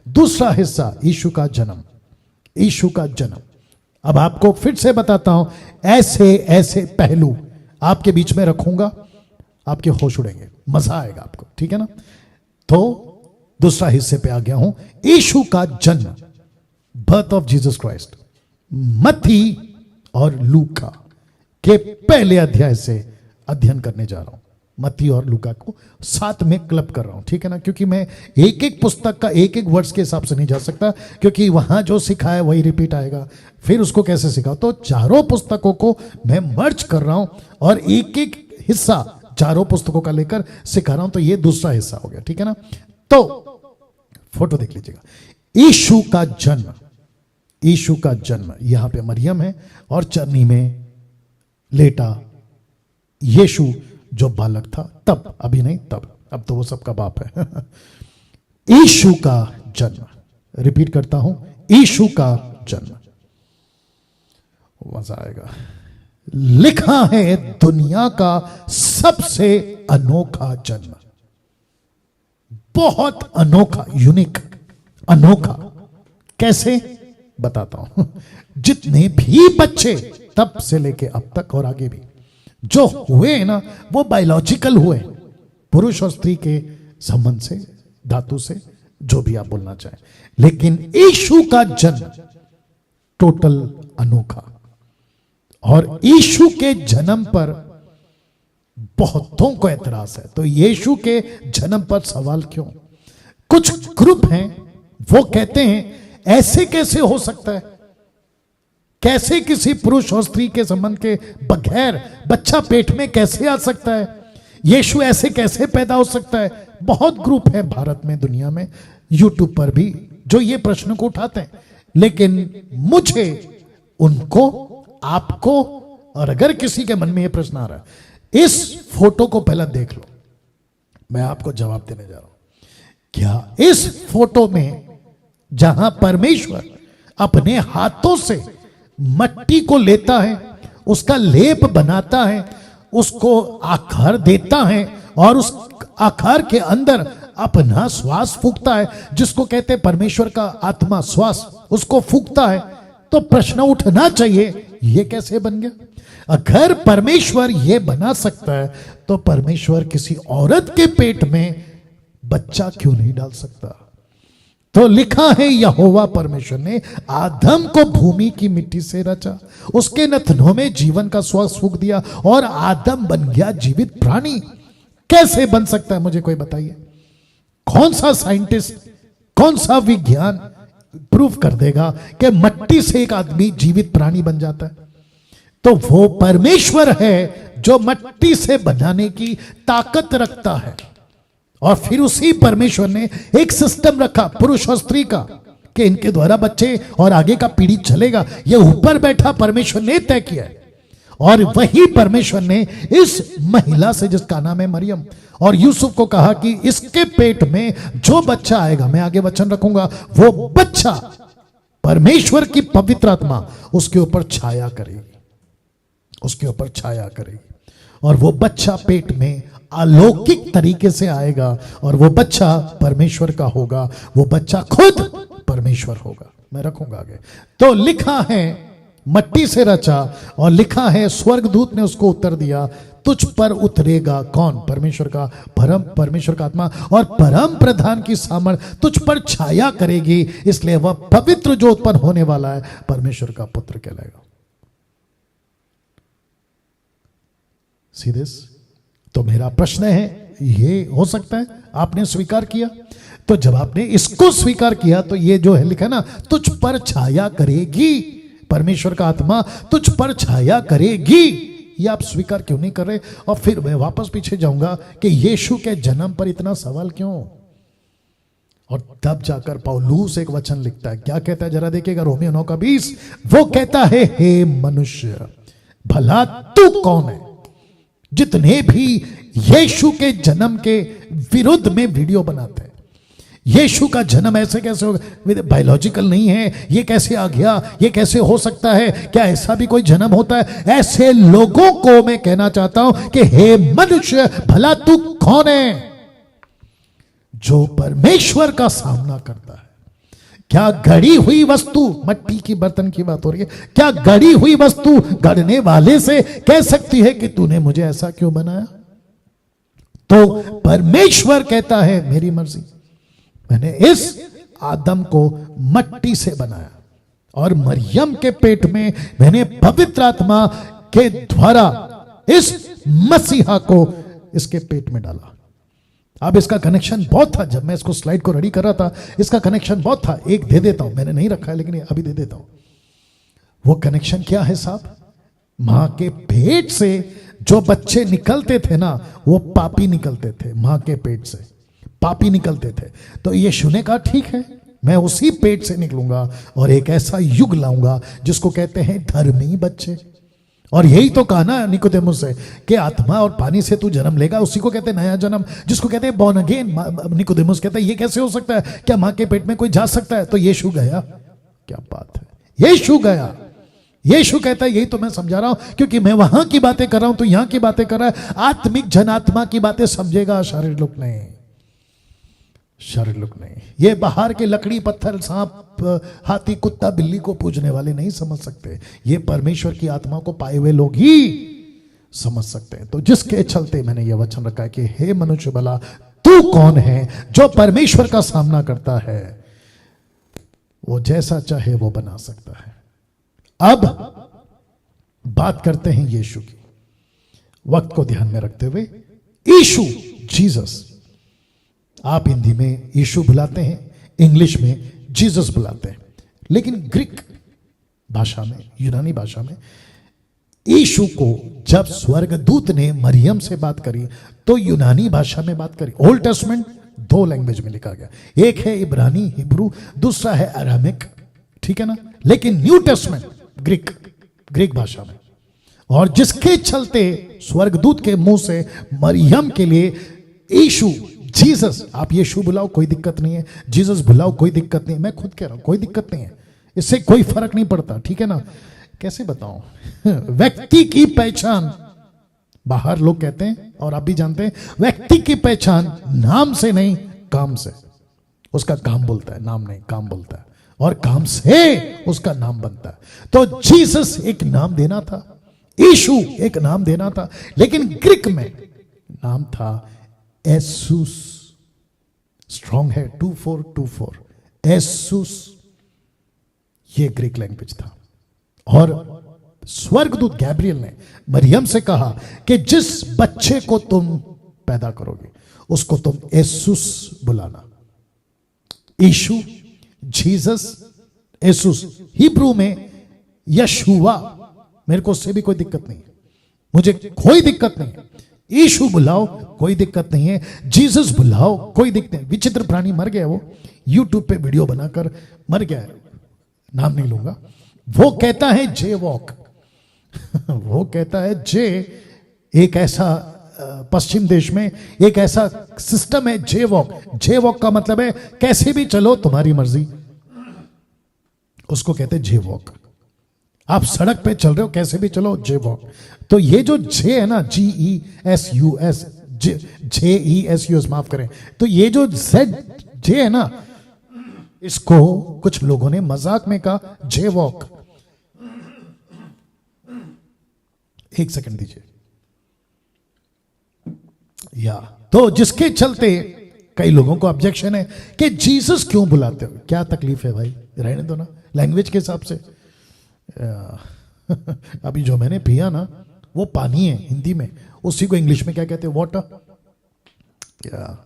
दूसरा हिस्सा, यीशु का जन्म। यीशु का जन्म, अब आपको फिर से बताता हूं, ऐसे ऐसे पहलू आपके बीच में रखूंगा, आपके होश उड़ेंगे, मजा आएगा आपको, ठीक है ना। तो दूसरा हिस्से पे आ गया हूं, यीशु का जन्म, बर्थ ऑफ जीसस क्राइस्ट। मत्ती और लूका के पहले अध्याय से अध्ययन करने जा रहा हूं। मत्ती और लूका को साथ में क्लब कर रहा हूं, ठीक है ना, क्योंकि मैं एक एक पुस्तक का एक एक वर्ड्स के हिसाब से नहीं जा सकता, क्योंकि वहां जो सिखा है वही रिपीट आएगा, फिर उसको कैसे सिखा। तो चारों पुस्तकों को मैं मर्ज कर रहा हूं और एक एक हिस्सा चारों पुस्तकों का लेकर सिखा रहा हूं। तो ये दूसरा हिस्सा हो गया, ठीक है ना। तो फोटो देख लीजिएगा, यीशु का जन्म। यीशु का जन्म, यहां पे मरियम है और चरनी में लेटा यीशु जो बालक था तब, अभी नहीं तब, अब तो वो सबका बाप है। यीशु का जन्म, रिपीट करता हूं, यीशु का जन्म। मजा आएगा। लिखा है दुनिया का सबसे अनोखा जन्म, बहुत अनोखा, यूनिक, अनोखा। कैसे बताता हूं। जितने भी बच्चे तब से लेके अब तक और आगे भी जो हुए ना, वो बायोलॉजिकल हुए, पुरुष और स्त्री के संबंध से, धातु से, जो भी आप बोलना चाहें। लेकिन यीशु का जन्म टोटल अनोखा। और यीशु के जन्म पर बहुतों को एतराज है। तो यीशु के जन्म पर सवाल क्यों? कुछ ग्रुप हैं, वो कहते हैं ऐसे कैसे हो सकता है, कैसे किसी पुरुष और स्त्री के संबंध के बगैर बच्चा पेट में कैसे आ सकता है, यीशु ऐसे कैसे पैदा हो सकता है। बहुत ग्रुप है भारत में, दुनिया में, यूट्यूब पर भी, जो ये प्रश्न को उठाते हैं। लेकिन मुझे, उनको, आपको, और अगर किसी के मन में ये प्रश्न आ रहा है, इस फोटो को पहले देख लो, मैं आपको जवाब देने जा रहा हूं। क्या इस फोटो में जहां परमेश्वर अपने हाथों से मट्टी को लेता है, उसका लेप बनाता है, उसको आकार देता है और उस आकार के अंदर अपना श्वास फूंकता है, जिसको कहते हैं परमेश्वर का आत्मा, श्वास, उसको फूंकता है, तो प्रश्न उठना चाहिए ये कैसे बन गया? अगर परमेश्वर ये बना सकता है तो परमेश्वर किसी औरत के पेट में बच्चा क्यों नहीं डाल सकता? तो लिखा है यहोवा परमेश्वर ने आदम को भूमि की मिट्टी से रचा, उसके नथनों में जीवन का श्वास फूंक दिया और आदम बन गया जीवित प्राणी। कैसे बन सकता है, मुझे कोई बताइए। कौन सा साइंटिस्ट, कौन सा विज्ञान प्रूफ कर देगा कि मट्टी से एक आदमी जीवित प्राणी बन जाता है? तो वो परमेश्वर है जो मट्टी से बनाने की ताकत रखता है। और फिर उसी परमेश्वर ने एक सिस्टम रखा पुरुष और स्त्री का, कि इनके द्वारा बच्चे और आगे का पीढ़ी चलेगा। ये ऊपर बैठा परमेश्वर ने तय किया है। और वही परमेश्वर ने इस महिला से, जिसका नाम है मरियम, और यूसुफ को कहा कि इसके पेट में जो बच्चा आएगा, मैं आगे वचन रखूंगा, वो बच्चा परमेश्वर की पवित्र आत्मा उसके ऊपर छाया करेगी, उसके ऊपर छाया करेगी। और वो बच्चा पेट में अलौकिक तरीके से आएगा और वो बच्चा परमेश्वर का होगा, वो बच्चा खुद परमेश्वर होगा। मैं रखूंगा आगे। तो लिखा है मट्टी से रचा, और लिखा है स्वर्गदूत ने उसको उत्तर दिया, तुझ पर उतरेगा कौन? परमेश्वर का परमेश्वर का आत्मा, और परम प्रधान की सामर्थ तुझ पर छाया करेगी, इसलिए वह पवित्र जो उत्पन्न होने वाला है परमेश्वर का पुत्र कहलाएगा। सीधे। तो मेरा प्रश्न है, ये हो सकता है? आपने स्वीकार किया? तो जब आपने इसको स्वीकार किया तो ये जो है लिखा ना, तुझ पर छाया करेगी, परमेश्वर का आत्मा तुझ पर छाया करेगी, ये आप स्वीकार क्यों नहीं कर रहे? और फिर मैं वापस पीछे जाऊंगा कि यीशु के जन्म पर इतना सवाल क्यों? और तब जाकर पौलुस एक वचन लिखता है, क्या कहता है जरा देखिएगा, रोमियो 9:20। वो कहता है, हे मनुष्य, भला तू कौन है? जितने भी यीशु के जन्म के विरुद्ध में वीडियो बनाते हैं, यीशु का जन्म ऐसे कैसे होगा, बायोलॉजिकल नहीं है, ये कैसे आ गया, ये कैसे हो सकता है, क्या ऐसा भी कोई जन्म होता है? ऐसे लोगों को मैं कहना चाहता हूं कि हे मनुष्य, भला तू कौन है जो परमेश्वर का सामना करता है? क्या गढ़ी हुई वस्तु, मट्टी की बर्तन की बात हो रही है, क्या गढ़ी हुई वस्तु गढ़ने वाले से कह सकती है कि तूने मुझे ऐसा क्यों बनाया? तो परमेश्वर कहता है मेरी मर्जी, मैंने इस आदम को मट्टी से बनाया और मरियम के पेट में मैंने पवित्र आत्मा के द्वारा इस मसीहा को इसके पेट में डाला। अब इसका कनेक्शन बहुत था, जब मैं इसको स्लाइड को रेडी कर रहा था इसका कनेक्शन बहुत था। एक दे देता हूं, मैंने नहीं रखा है लेकिन अभी दे देता हूं। वो कनेक्शन क्या है साहब? मां के पेट से जो बच्चे निकलते थे ना, वो पापी निकलते थे, मां के पेट से पापी निकलते थे। तो यीशु ने कहा ठीक है, मैं उसी पेट से निकलूंगा और एक ऐसा युग लाऊंगा जिसको कहते हैं धर्मी बच्चे। और यही तो कहा ना निकोदेमुस से कि आत्मा और पानी से तू जन्म लेगा, उसी को कहते हैं नया जन्म, जिसको कहते हैं बॉर्न अगेन। निकोदेमुस कहता है ये कैसे हो सकता है, क्या मां के पेट में कोई जा सकता है? तो यीशु गया। क्या बात है, यीशु गया। यीशु कहता है यही तो मैं समझा रहा हूं, क्योंकि मैं वहां की बातें कर रहा हूं तो यहां की बातें कर रहा है। आत्मिक जनात्मा की बातें समझेगा, शारीरिक लोग नहीं, शारीरिक लोग नहीं। ये बाहर के लकड़ी पत्थर सांप हाथी कुत्ता बिल्ली को पूजने वाले नहीं समझ सकते, ये परमेश्वर की आत्मा को पाए हुए लोग ही समझ सकते हैं। तो जिसके चलते मैंने यह वचन रखा है कि हे मनुष्य भला तू कौन है जो परमेश्वर का सामना करता है, वो जैसा चाहे वो बना सकता है। अब बात करते हैं यीशु की, वक्त को ध्यान में रखते हुए। यीशु, जीसस, आप हिंदी में यीशु बुलाते हैं, इंग्लिश में जीसस बुलाते हैं, लेकिन ग्रीक भाषा में, यूनानी भाषा में यीशु को जब स्वर्गदूत ने मरियम से बात करी तो यूनानी भाषा में बात करी। ओल्ड टेस्टमेंट 2 लैंग्वेज में लिखा गया, एक है इब्रानी हिब्रू, दूसरा है अरामिक, ठीक है ना। लेकिन न्यू टेस्टमेंट ग्रीक भाषा में। और जिसके चलते स्वर्गदूत के मुंह से मरियम के लिए यीशु, जीसस, आप यीशु बुलाओ कोई दिक्कत नहीं है, जीसस बुलाओ कोई दिक्कत नहीं है, मैं खुद कह रहा हूं कोई दिक्कत नहीं है, इससे कोई फर्क नहीं पड़ता, ठीक है ना। कैसे बताऊं व्यक्ति की पहचान, बाहर लोग कहते हैं और आप भी जानते हैं, व्यक्ति की पहचान नाम से नहीं काम से। उसका काम बोलता है, नाम नहीं काम बोलता है, और काम से उसका नाम बनता है। तो जीसस एक नाम देना था, यीशु एक नाम देना था, लेकिन ग्रीक में नाम था एसूस। स्ट्रॉन्ग है 2424, एसूस, ये ग्रीक लैंग्वेज था। और स्वर्गदूत गैब्रियल ने मरियम से कहा कि जिस बच्चे को तुम पैदा करोगे उसको तुम एसूस बुलाना। यीशु, जीसस, एसूस, हिब्रू में यशुआ, मेरे को उससे भी कोई दिक्कत नहीं है, मुझे कोई दिक्कत नहीं है। यीशु बुलाओ कोई दिक्कत नहीं है, जीसस बुलाओ कोई दिक्कत नहीं। विचित्र प्राणी मर गया, वो यूट्यूब पे वीडियो बनाकर मर गया है, नाम नहीं लूंगा। वो कहता है जे वॉक वो कहता है जे, एक ऐसा पश्चिम देश में एक ऐसा सिस्टम है जे वॉक। जे वॉक का मतलब है कैसे भी चलो तुम्हारी मर्जी, उसको कहते हैं जे वॉक। आप सड़क पे चल रहे हो कैसे भी चलो, जे वॉक। तो ये जो जे है ना, GESUS, JESUS, माफ करें, तो ये जो Z जे है ना, इसको कुछ लोगों ने मजाक में कहा जे वॉक। एक सेकंड दीजिए। या तो जिसके चलते कई लोगों को ऑब्जेक्शन है कि जीसस क्यों बुलाते हो, क्या तकलीफ है भाई, रहने दो ना, लैंग्वेज के हिसाब से। अभी जो मैंने पिया ना वो पानी है हिंदी में, उसी को इंग्लिश में क्या कहते हैं, वाटर। क्या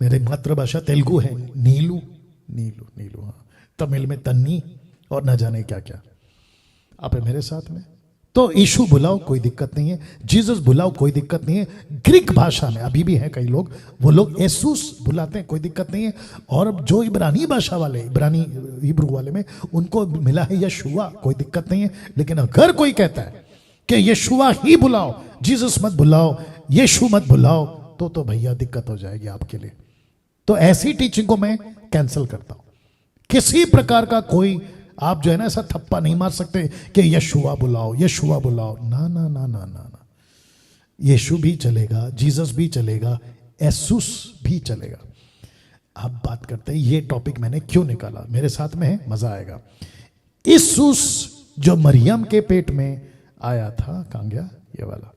मेरे मातृभाषा तेलुगु है, नीलू नीलू नीलू, हाँ, तमिल में तन्नी, और न जाने क्या क्या। आप है मेरे साथ में। तो यीशु बुलाओ कोई दिक्कत नहीं है, जीसस बुलाओ कोई दिक्कत नहीं है। ग्रीक भाषा में अभी भी है कई लोग, वो लोग एसूस बुलाते हैं, कोई दिक्कत नहीं है। और जो इब्रानी भाषा वाले, इब्रानी हिब्रू वाले में उनको मिला है यशुआ, कोई दिक्कत नहीं है। लेकिन अगर कोई कहता है कि यशुआ ही बुलाओ, जीसस मत बुलाओ, यीशु मत बुलाओ, तो भैया दिक्कत हो जाएगी आपके लिए। तो ऐसी टीचिंग को मैं कैंसिल करता हूं। किसी प्रकार का कोई आप जो है ना ऐसा थप्पा नहीं मार सकते कि यशुआ बुलाओ, यशुआ बुलाओ, ना ना ना ना ना ना। यीशु भी चलेगा, जीसस भी चलेगा, एसूस भी चलेगा। अब बात करते हैं ये टॉपिक मैंने क्यों निकाला, मेरे साथ में है, मजा आएगा। इसूस जो मरियम के पेट में आया था, कहां गया ये वाला,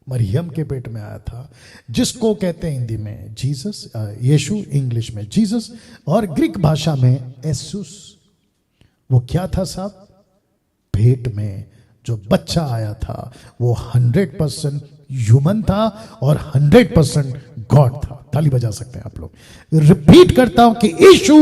मरियम के पेट में आया था, जिसको कहते हैं हिंदी में जीसस, यीशु, इंग्लिश में जीसस, और ग्रीक भाषा में एसूस। वो क्या था साहब? पेट में जो बच्चा आया था वो 100% ह्यूमन था और 100% गॉड था। ताली बजा सकते हैं आप लोग। रिपीट करता हूं कि यीशु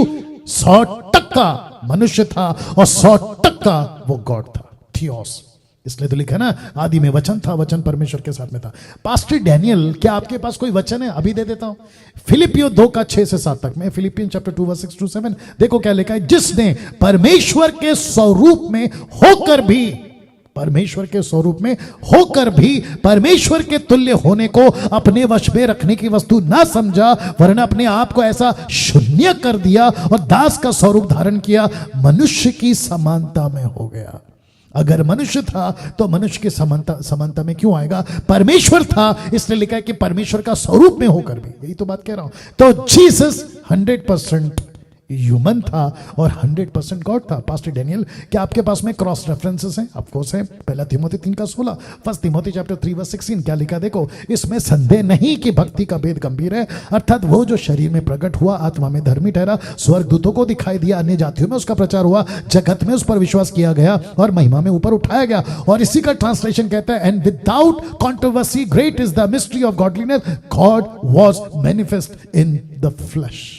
100% मनुष्य था और 100% वो गॉड था, थियोस। इसलिए तो लिखा ना, आदि में वचन था, वचन परमेश्वर के साथ में था। पास्टर डैनियल, क्या आपके पास कोई वचन है? अभी दे देता हूं। फिलिपियो 2:6-7 तक में, फिलिपियन चैप्टर 2:6-7, देखो क्या लिखा है। जिसने परमेश्वर के स्वरूप में होकर भी, परमेश्वर के स्वरूप में होकर भी परमेश्वर के तुल्य होने को अपने वश में रखने की वस्तु ना समझा, वरना अपने आप को ऐसा शून्य कर दिया और दास का स्वरूप धारण किया, मनुष्य की समानता में हो गया। अगर मनुष्य था तो मनुष्य की समानता में क्यों आएगा? परमेश्वर था, इसलिए लिखा है कि परमेश्वर का स्वरूप में होकर भी। यही तो बात कह रहा हूं। तो जीसस 100% ह्यूमन था और 100% गॉड था। पास्टर डैनियल, क्या आपके पास में क्रॉस रेफरेंसेस हैं? ऑफ कोर्स है। पहला तिमोथी 3:16, फर्स्ट तिमोथी चैप्टर 3:16, क्या लिखा देखो। इसमें संदेह नहीं कि भक्ति का भेद गंभीर है, अर्थात वो जो शरीर में प्रकट हुआ, आत्मा में धर्मी ठहरा, स्वर्गदूतों को दिखाई दिया, अन्य जातियों में उसका प्रचार हुआ, जगत में उस पर विश्वास किया गया और महिमा में ऊपर उठाया गया। और इसी का ट्रांसलेशन कहता है, and without controversy great is the mystery of godliness, God was manifest in the flesh.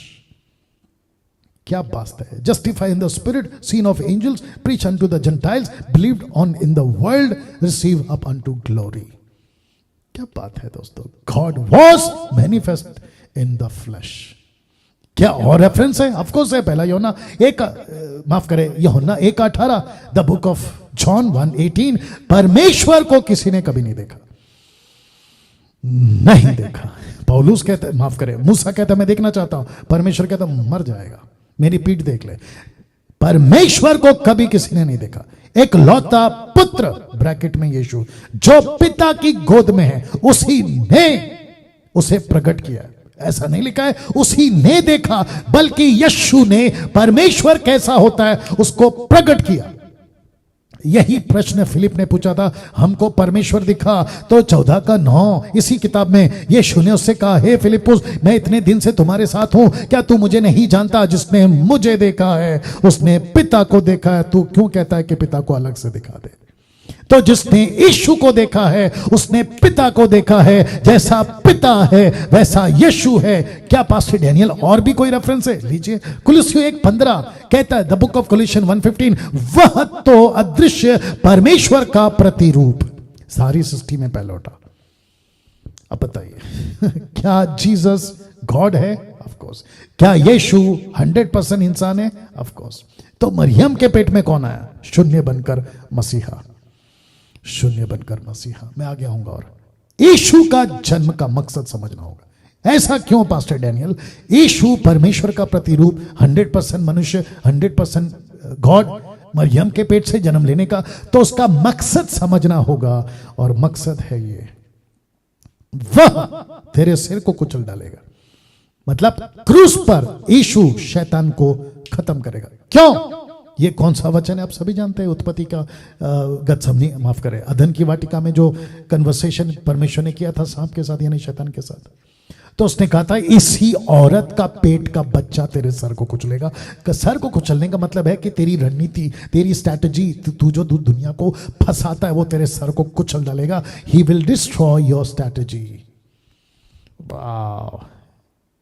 क्या बात है। Justify in the spirit, seen of angels, preach unto the gentiles, believed on in the world, receive up unto glory. क्या बात है दोस्तों। God was manifest in the flesh. क्या और reference है? ऑफ कोर्स है। पहला यूहन्ना 1:18, द बुक ऑफ जॉन 1:18, परमेश्वर को किसी ने कभी नहीं देखा, नहीं देखा। पौलुस कहता है, माफ करे, मूसा कहता है मैं देखना चाहता हूं, परमेश्वर कहता मर जाएगा, मेरी पीठ देख ले। परमेश्वर को कभी किसी ने नहीं देखा। एक लौता पुत्र, ब्रैकेट में यीशु, जो पिता की गोद में है, उसी ने उसे प्रकट किया। ऐसा नहीं लिखा है उसी ने देखा, बल्कि यीशु ने परमेश्वर कैसा होता है उसको प्रकट किया। यही प्रश्न फिलिप ने पूछा था, हमको परमेश्वर दिखा, तो 14:9 इसी किताब में यीशु ने उससे कहा, हे फिलिपुस, मैं इतने दिन से तुम्हारे साथ हूं, क्या तू मुझे नहीं जानता? जिसने मुझे देखा है उसने पिता को देखा है। तू क्यों कहता है कि पिता को अलग से दिखा दे? तो जिसने यीशु को देखा है उसने पिता को देखा है। जैसा पिता है वैसा यीशु है। क्या पास्टर डैनियल और भी कोई रेफरेंस है? लीजिए, कुलुस्सियों 1:15 कहता है, द बुक ऑफ कुलुस्सियन 1:15, वह तो अदृश्य परमेश्वर का प्रतिरूप, सारी सृष्टि में पहलौठा। अब बताइए क्या जीसस गॉड है? Of course. क्या यीशु 100% इंसान है? Of course. तो मरियम के पेट में कौन आया? शून्य बनकर मसीहा, शून्य बनकर मसीहा। मैं आगे आऊंगा। और यीशु का जन्म का मकसद समझना होगा। ऐसा क्यों पास्टर डैनियल? यीशु परमेश्वर का प्रतिरूप, 100% मनुष्य, 100% गॉड, मरियम के पेट से जन्म लेने का, तो उसका मकसद समझना होगा। और मकसद है ये, वह तेरे सिर को कुचल डालेगा। मतलब क्रूस पर यीशु शैतान को खत्म करेगा। क्यों? ये कौन सा वचन है? आप सभी जानते हैं, उत्पत्ति का गत्समनी, माफ करें, अदन की वाटिका में जो कन्वर्सेशन परमेश्वर ने किया था सांप के साथ, यानी शैतान के साथ। तो उसने कहा था, इसी औरत का पेट का बच्चा तेरे सर को कुचलेगा। सर को कुचलने का मतलब है कि तेरी रणनीति, तेरी स्ट्रैटेजी, तू जो दुनिया को फंसाता है वो तेरे सर को कुचल डालेगा। He will destroy your strategy. वाह।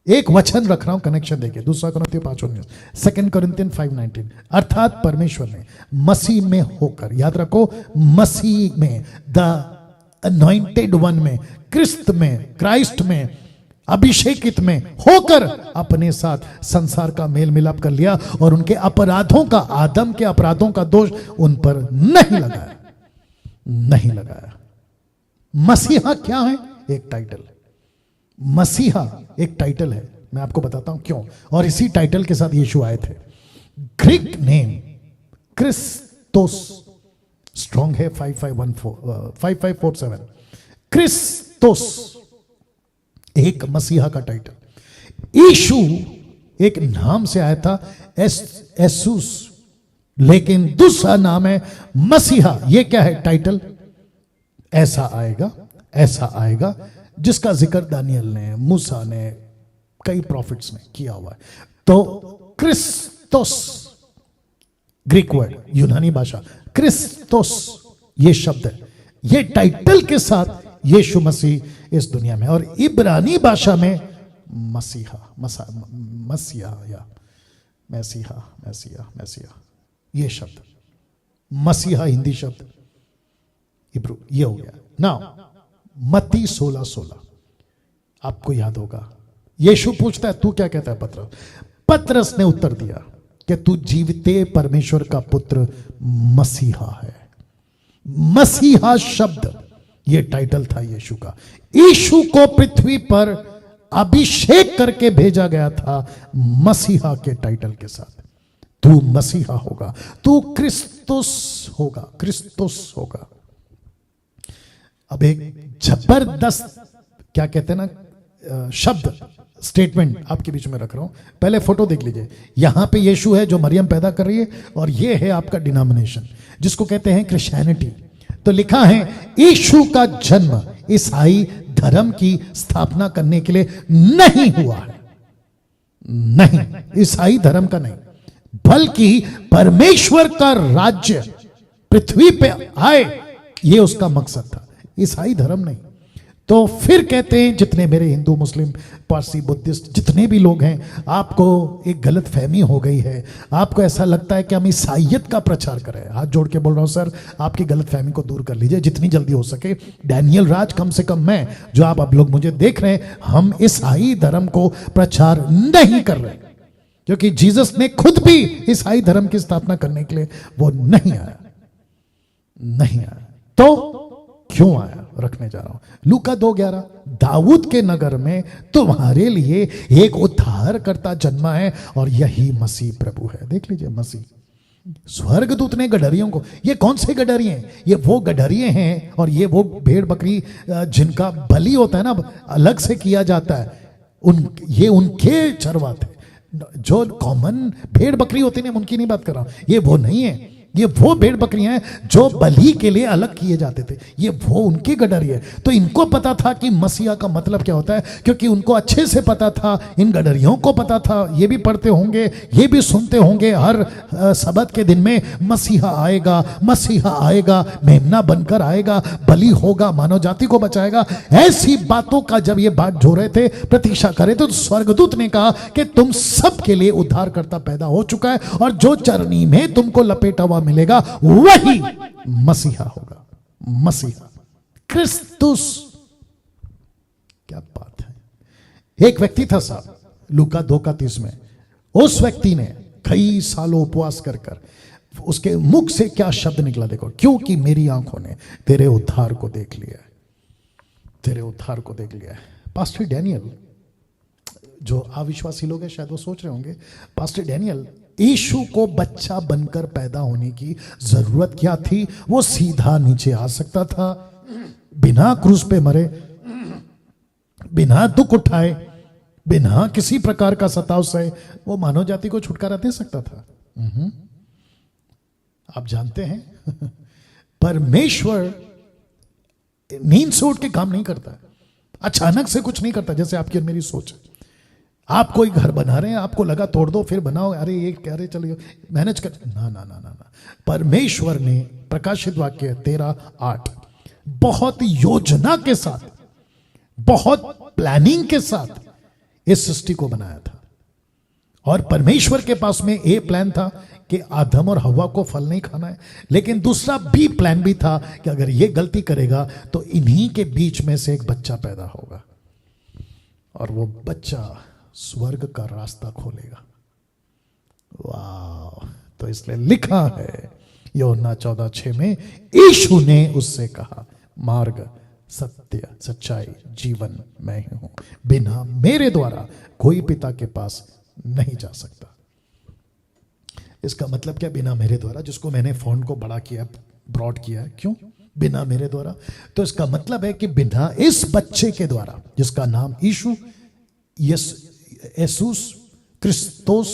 एक वचन रख रहा हूं, कनेक्शन देखिए, 2 Corinthians 5:19, 2 Corinthians 5:19, अर्थात परमेश्वर ने मसीह में होकर, याद रखो, मसीह में, द अनॉइंटेड वन में, क्राइस्ट में, अभिषेकित में होकर अपने साथ संसार का मेल मिलाप कर लिया और उनके अपराधों का, आदम के अपराधों का दोष उन पर नहीं लगाया, नहीं लगाया। मसीहा क्या है? एक टाइटल। मसीहा एक टाइटल है। मैं आपको बताता हूं क्यों। और इसी टाइटल के साथ यीशु आए थे। ग्रीक नेम क्रिस्तोस, स्ट्रॉन्ग है 5547, क्रिस्तोस एक मसीहा का टाइटल। यीशु एक नाम से आया था एसूस, लेकिन दूसरा नाम है मसीहा। ये क्या है टाइटल? ऐसा आएगा जिसका जिक्र दानियल ने, मूसा ने, कई प्रॉफिट्स ने किया हुआ है। तो क्रिस्तोस, ग्रीक वर्ड, यूनानी भाषा, क्रिस्तोस ये शब्द है, ये टाइटल के साथ यीशु मसीह इस दुनिया में। और इब्रानी भाषा में मसीहा, मसीहा ये शब्द, मसीहा हिंदी शब्द, इब्रू ये हो गया ना। मत्ती 16:16 आपको याद होगा। यीशु पूछता है तू क्या कहता है पतरस ने उत्तर दिया कि तू जीवते परमेश्वर का पुत्र मसीहा है। मसीहा शब्द ये टाइटल था यीशु का। यीशु को पृथ्वी पर अभिषेक करके भेजा गया था मसीहा के टाइटल के साथ। तू मसीहा होगा, तू क्रिस्तुस होगा। अब एक जबरदस्त क्या कहते हैं ना शब्द, स्टेटमेंट आपके बीच में रख रहा हूं। पहले फोटो देख लीजिए। यहां पे यीशु है जो मरियम पैदा कर रही है, और ये है आपका डिनोमिनेशन जिसको कहते हैं क्रिश्चियनिटी। तो लिखा है यीशु का जन्म ईसाई धर्म की स्थापना करने के लिए नहीं हुआ है, नहीं, ईसाई धर्म का नहीं, बल्कि परमेश्वर का राज्य पृथ्वी पे आए, ये उसका मकसद था, ईसाई धर्म नहीं। तो फिर कहते हैं जितने मेरे हिंदू, मुस्लिम, पारसी, बुद्धिस्ट जितने भी लोग हैं, आपको एक गलत फहमी हो गई है। आपको ऐसा लगता है कि हम ईसाइयत का प्रचार करें। हाथ जोड़ के बोल रहा हूं सर, आपकी गलत फहमी को दूर कर लीजिए जितनी जल्दी हो सके। डैनियल राज, कम से कम मैं, जो आप अब लोग मुझे देख रहे हैं, हम ईसाई धर्म को प्रचार नहीं कर रहे, क्योंकि जीसस ने खुद भी ईसाई धर्म की स्थापना करने के लिए वो नहीं आया। तो क्यों आया रखने जा रहा हूं। लूका 2:11, दाऊद के नगर में तुम्हारे लिए एक उद्धारकर्ता जन्मा है और यही मसीह प्रभु है। देख लीजिए, मसीह। स्वर्गदूत ने गडरियों को, ये कौन से गडरिए हैं? ये वो गडरिए हैं, और ये वो भेड़ बकरी जिनका बलि होता है ना, अलग से किया जाता है, ये उनके चरवाते। जो कॉमन भेड़ बकरी होती है, उनकी नहीं बात कर रहा हूं, ये वो नहीं है। ये वो भेड़ बकरियां हैं जो बलि के लिए अलग किए जाते थे, ये वो उनकी गडरी है। तो इनको पता था कि मसीहा का मतलब क्या होता है, क्योंकि उनको अच्छे से पता था, इन गडरियों को पता था। ये भी पढ़ते होंगे, ये भी सुनते होंगे हर सबत के दिन में, मसीहा आएगा, मेमना बनकर आएगा, बलि होगा, मानव जाति को बचाएगा। ऐसी बातों का जब ये बात जो रहे थे, प्रतीक्षा करे, तो स्वर्गदूत ने कहा कि तुम सबके लिए उद्धारकर्ता पैदा हो चुका है, और जो चरनी में तुमको लपेटा हुआ मिलेगा वही मसीहा होगा। मसीहा, क्रिस्तुस। क्या बात है। एक व्यक्ति था साहब, लूका 2:30 में, उस व्यक्ति ने कई सालों उपवास कर उसके मुख से क्या शब्द निकला देखो, क्योंकि मेरी आंखों ने तेरे उद्धार को देख लिया है, तेरे उद्धार को देख लिया है। पास्टर डैनियल, जो अविश्वासी लोग हैं शायद वो सोच रहे होंगे, पास्टर डैनियल, यीशु को बच्चा बनकर पैदा होने की जरूरत क्या थी? वो सीधा नीचे आ सकता था, बिना क्रूस पे मरे, बिना दुख उठाए, बिना किसी प्रकार का सताव सहे, वो मानव जाति को छुटकारा दे सकता था। आप जानते हैं परमेश्वर नींद से उठ के काम नहीं करता, अचानक से कुछ नहीं करता जैसे आपकी और मेरी सोच है। आप कोई घर बना रहे हैं, आपको लगा तोड़ दो फिर बनाओ, अरे ये कह रहे चलो मैनेज कर, ना। परमेश्वर ने प्रकाशित वाक्य 13:8 बहुत योजना के साथ, बहुत प्लानिंग के साथ इस सृष्टि को बनाया था। और परमेश्वर के पास में ए प्लान था कि आदम और हवा को फल नहीं खाना है, लेकिन दूसरा बी प्लान भी था कि अगर ये गलती करेगा तो इन्हीं के बीच में से एक बच्चा पैदा होगा, और वो बच्चा स्वर्ग का रास्ता खोलेगा। वाह! तो इसलिए लिखा है यूहन्ना 14:6 में, यीशु ने उससे कहा, मार्ग, सत्य, सच्चाई, जीवन मैं ही हूं, बिना मेरे द्वारा कोई पिता के पास नहीं जा सकता। इसका मतलब क्या? बिना मेरे द्वारा, जिसको मैंने फॉन्ट को बड़ा किया, ब्रॉड किया है, क्यों? बिना मेरे द्वारा। तो इसका मतलब है कि बिना इस बच्चे के द्वारा, जिसका नाम यीशु, येसूस क्रिस्तोस,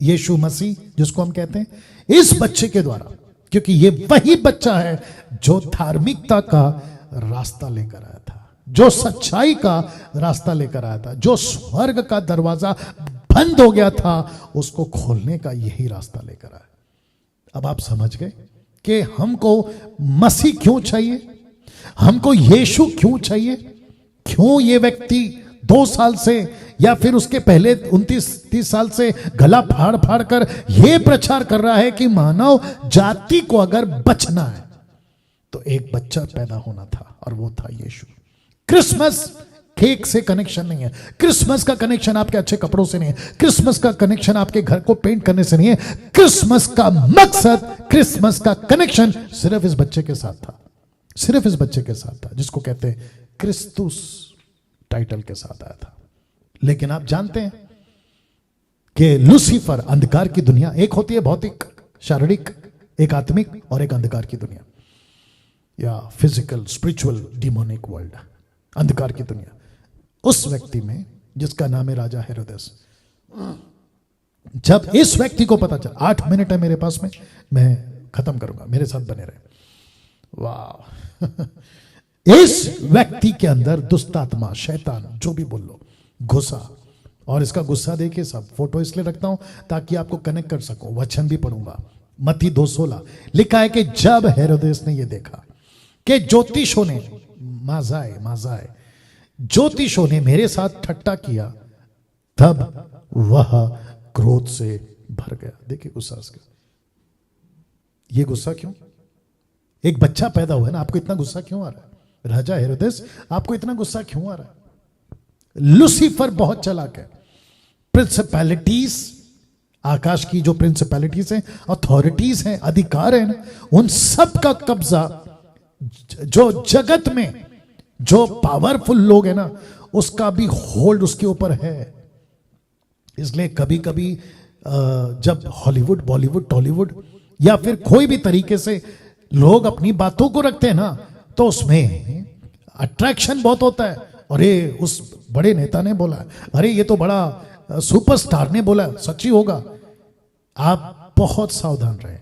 यीशु मसीह जिसको हम कहते हैं, इस बच्चे के द्वारा, क्योंकि ये वही बच्चा है जो धार्मिकता का रास्ता लेकर आया था, जो सच्चाई का रास्ता लेकर आया था, जो स्वर्ग का दरवाजा बंद हो गया था उसको खोलने का यही रास्ता लेकर आया। अब आप समझ गए कि हमको मसीह क्यों चाहिए, हमको यीशु क्यों चाहिए, क्यों ये व्यक्ति 2 साल से या फिर उसके पहले 29-30 साल से गला फाड़ फाड़ कर यह प्रचार कर रहा है कि मानव जाति को अगर बचना है तो एक बच्चा पैदा होना था, और वो था यीशु। क्रिसमस केक से कनेक्शन नहीं है, क्रिसमस का कनेक्शन आपके अच्छे कपड़ों से नहीं है, क्रिसमस का कनेक्शन आपके घर को पेंट करने से नहीं है। क्रिसमस का मकसद, क्रिसमस का कनेक्शन सिर्फ इस बच्चे के साथ था, सिर्फ इस बच्चे के साथ था, जिसको कहते हैं क्रिस्तुस टाइटल के साथ आया था। लेकिन आप जानते हैं कि लूसीफर, अंधकार की दुनिया, एक होती है भौतिक शारीरिक, एक आत्मिक और एक अंधकार की दुनिया, या फिजिकल स्पिरिचुअल डिमोनिक वर्ल्ड, अंधकार की दुनिया। उस व्यक्ति में जिसका नाम है राजा हेरोदेस, जब इस व्यक्ति को पता चला, 8 मिनट है मेरे पास में, मैं खत्म करूंगा, मेरे साथ बने रहे। वाह इस व्यक्ति के अंदर दुष्ट आत्मा, शैतान, जो भी बोल लो, गुस्सा, और इसका गुस्सा देखिए, सब फोटो इसलिए रखता हूं ताकि आपको कनेक्ट कर सकूं, वचन भी पढ़ूंगा। मत्ती 2:16 लिखा है कि जब हेरोदेस ने यह देखा कि ज्योतिषों ने, माजाए ज्योतिषों ने मेरे साथ ठट्टा किया, तब वह क्रोध से भर गया। देखिए गुस्सा इसका, ये गुस्सा क्यों? एक बच्चा पैदा हुआ है ना, आपको इतना गुस्सा क्यों आ रहा है? राजा हेरोदेस, आपको इतना गुस्सा क्यों आ रहा है? लूसीफर बहुत चालाक है। प्रिंसिपैलिटीज, आकाश की जो प्रिंसिपैलिटीज हैं, अथॉरिटीज हैं, अधिकार हैं, उन सब का कब्जा, जो जगत में जो पावरफुल लोग हैं ना, उसका भी होल्ड उसके ऊपर है। इसलिए कभी कभी जब हॉलीवुड, बॉलीवुड, टॉलीवुड या फिर कोई भी तरीके से लोग अपनी बातों को रखते हैं ना, तो उसमें अट्रैक्शन बहुत होता है। अरे उस बड़े नेता ने बोला, अरे ये तो बड़ा सुपरस्टार ने बोला, सच्ची होगा। आप बहुत सावधान रहे।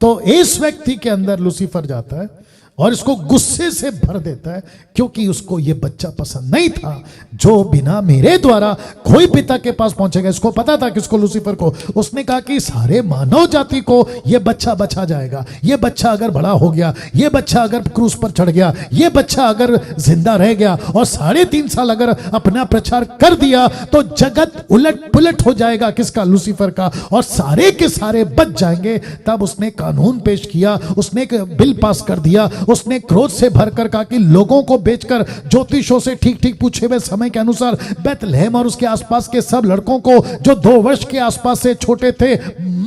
तो इस व्यक्ति के अंदर लूसीफर जाता है और इसको गुस्से से भर देता है, क्योंकि उसको यह बच्चा पसंद नहीं था जो बिना मेरे द्वारा कोई पिता के पास पहुंचेगा। इसको पता था, किसको? लूसीफर को। उसने कहा कि सारे मानव जाति को यह बच्चा बचा जाएगा। यह बच्चा अगर बड़ा हो गया, यह बच्चा अगर क्रूस पर चढ़ गया, यह बच्चा अगर जिंदा रह गया और 3.5 साल अगर अपना प्रचार कर दिया, तो जगत उलट पुलट हो जाएगा। किसका? लूसीफर का। और सारे के सारे बच जाएंगे। तब उसने कानून पेश किया, उसने एक बिल पास कर दिया। उसने क्रोध से भरकर कहा कि लोगों को बेचकर, ज्योतिषों से ठीक ठीक पूछे हुए समय के अनुसार बेथलेहम और उसके आसपास के सब लड़कों को जो 2 वर्ष के आसपास से छोटे थे,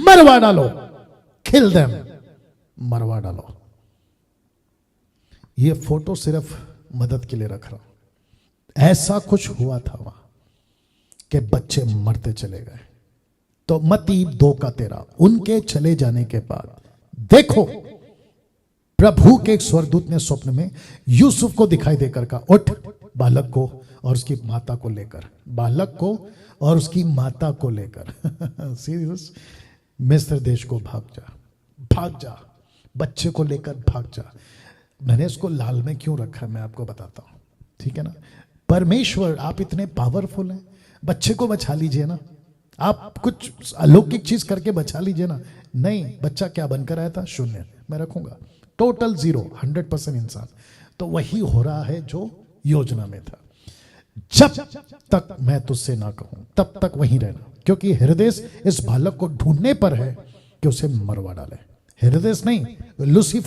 मरवा डालो। किल देम, मरवा डालो। ये फोटो सिर्फ मदद के लिए रख रहा हूं। ऐसा कुछ हुआ था वहां कि बच्चे मरते चले गए। तो मत्ती 2:13, उनके चले जाने के बाद देखो, प्रभु के एक स्वर्गदूत ने स्वप्न में यूसुफ को दिखाई देकर कहा, उठ, बालक को और उसकी माता को लेकर, बालक को और उसकी माता को लेकर सीरियस, मिस्र देश को भाग जा, भाग जा, बच्चे को लेकर भाग जा। मैंने इसको लाल में क्यों रखा है मैं आपको बताता हूं, ठीक है ना। परमेश्वर, आप इतने पावरफुल हैं, बच्चे को बचा लीजिए ना। आप कुछ अलौकिक चीज करके बचा लीजिए ना। नहीं, बच्चा क्या बनकर आया था? शून्य। मैं रखूंगा टोटल 0, 100% इंसान। तो वही हो रहा है जो योजना में था। जब तक मैं तुझसे ना कहूं तब तक वहीं रहना, क्योंकि हेरोदेस इस बालक को ढूंढने पर है कि उसे मरवा डाले। हेरोदेस नहीं, लूसीफर